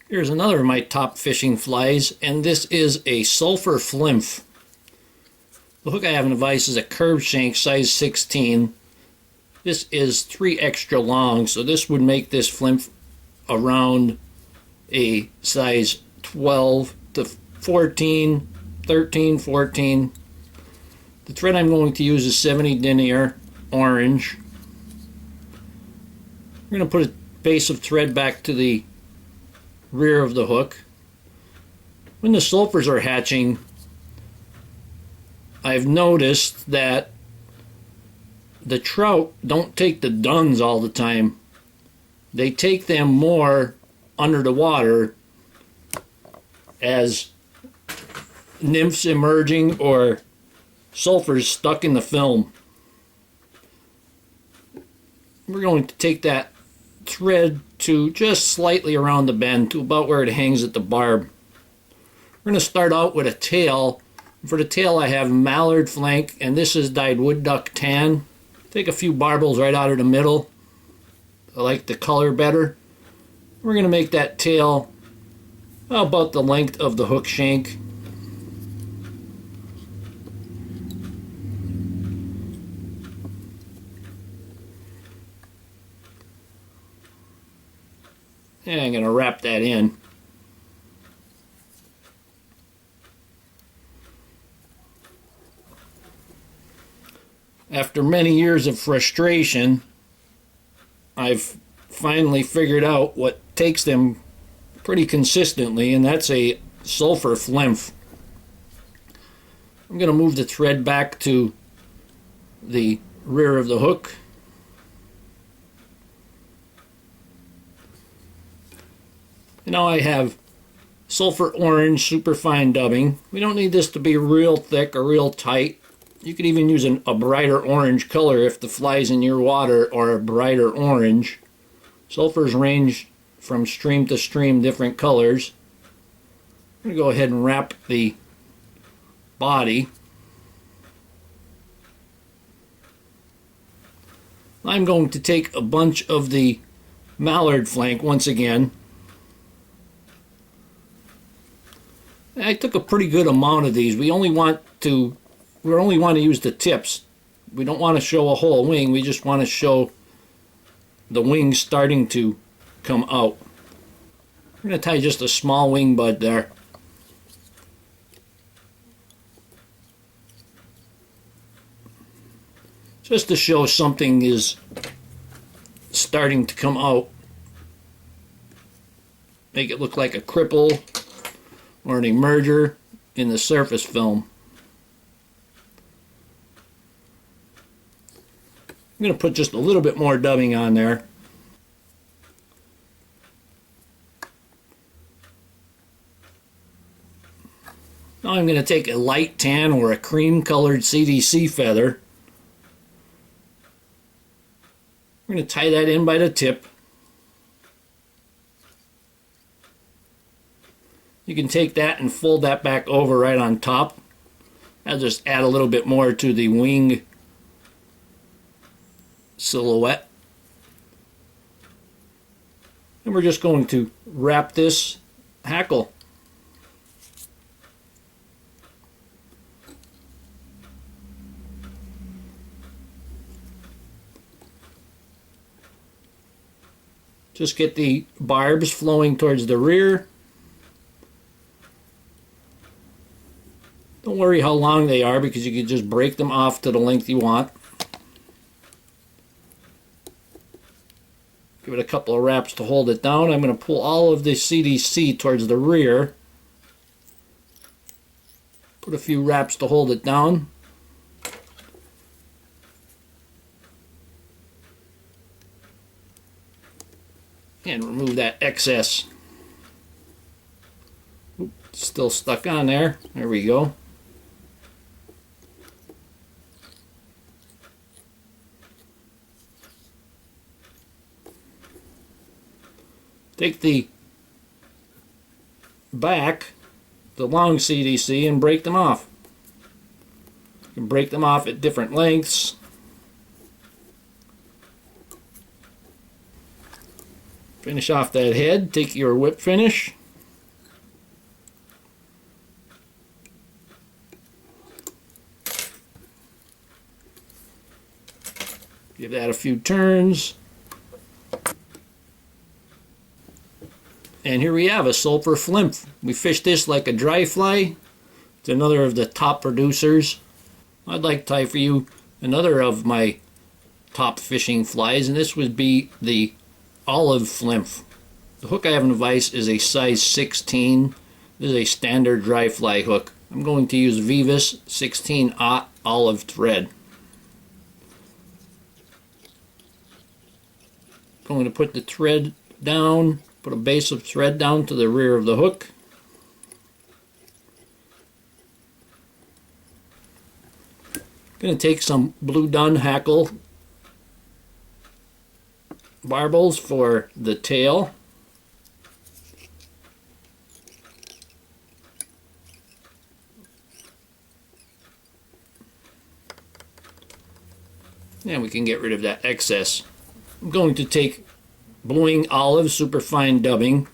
Here's another of my top fishing flies, and this is a sulfur flymph. The hook I have in the vise is a curved shank size 16. This is 3 extra long, so this would make this flymph around a size 12 to 14, 13, 14. The thread I'm going to use is 70 denier orange. We're going to put a base of thread back to the rear of the hook. When the sulfurs are hatching, I've noticed that the trout don't take the duns all the time. They take them more under the water as nymphs emerging or sulfurs stuck in the film. We're going to take that thread to just slightly around the bend to about where it hangs at the barb. We're going to start out with a tail. For the tail I have mallard flank, and this is dyed wood duck tan. Take a few barbels right out of the middle. I like the color better. We're going to make that tail about the length of the hook shank. And I'm going to wrap that in. After many years of frustration, I've finally figured out what takes them pretty consistently, and that's a sulfur flymph. I'm going to move the thread back to the rear of the hook. And now I have sulfur orange superfine dubbing. We don't need this to be real thick or real tight. You could even use a brighter orange color if the flies in your water are a brighter orange. Sulfurs range from stream to stream, different colors. I'm going to go ahead and wrap the body. I'm going to take a bunch of the mallard flank once again. I took a pretty good amount of these. We only want to use the tips. We don't want to show a whole wing. We just want to show the wings starting to come out. We're going to tie just a small wing bud there. Just to show something is starting to come out. Make it look like a cripple or an emerger in the surface film. I'm going to put just a little bit more dubbing on there. Now I'm going to take a light tan or a cream colored CDC feather. I'm going to tie that in by the tip. You can take that and fold that back over right on top. I'll just add a little bit more to the wing silhouette. And we're just going to wrap this hackle. Just get the barbs flowing towards the rear. Don't worry how long they are because you can just break them off to the length you want. Give it a couple of wraps to hold it down. I'm going to pull all of the CDC towards the rear. Put a few wraps to hold it down. And remove that excess. Oops, still stuck on there. There we go. Take the back, the long CDC, and break them off. You can break them off at different lengths. Finish off that head, take your whip finish. Give that a few turns. And here we have a sulfur flymph. We fish this like a dry fly. It's another of the top producers. I'd like to tie for you another of my top fishing flies, and this would be the olive flymph. The hook I have in the vise is a size 16. This is a standard dry fly hook. I'm going to use Vivus 16-aught olive thread. I'm going to put the thread down, put a base of thread down to the rear of the hook. I'm going to take some blue dun hackle barbels for the tail. And we can get rid of that excess. I'm going to take bluing olive superfine dubbing.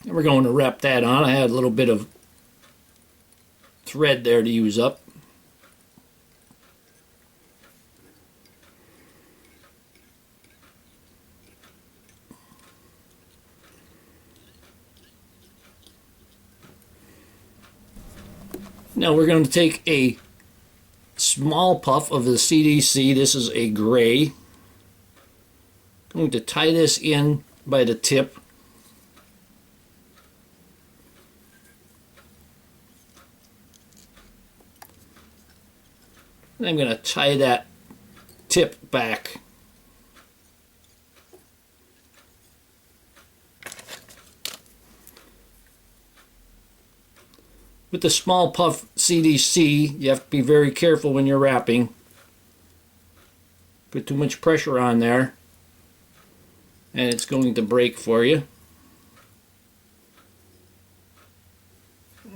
And we're going to wrap that on. I had a little bit of thread there to use up. Now we're going to take a small puff of the CDC. This is a gray. I'm going to tie this in by the tip. And I'm going to tie that tip back. With the small puff CDC, you have to be very careful when you're wrapping. Put too much pressure on there, and it's going to break for you.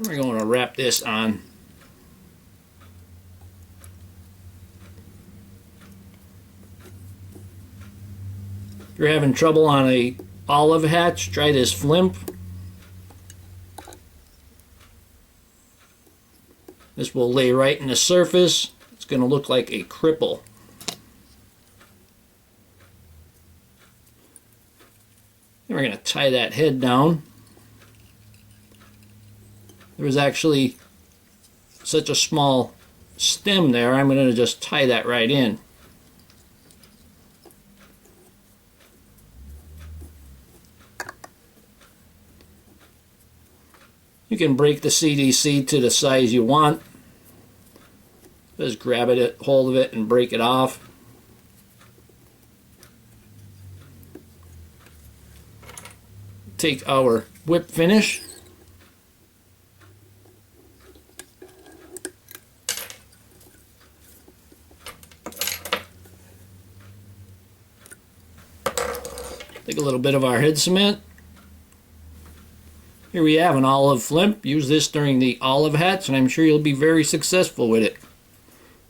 We're going to wrap this on. If you're having trouble on a olive hatch, try this flymph. This will lay right in the surface. It's going to look like a cripple. And we're going to tie that head down. There was actually such a small stem there, I'm going to just tie that right in. You can break the CDC to the size you want. Just grab it, hold of it, and break it off. Take our whip finish. Take a little bit of our head cement. Here we have an olive flymph. Use this during the olive hatch, and I'm sure you'll be very successful with it.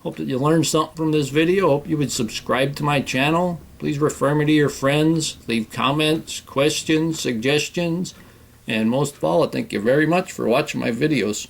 Hope that you learned something from this video. Hope you would subscribe to my channel. Please refer me to your friends. Leave comments, questions, suggestions. And most of all, I thank you very much for watching my videos.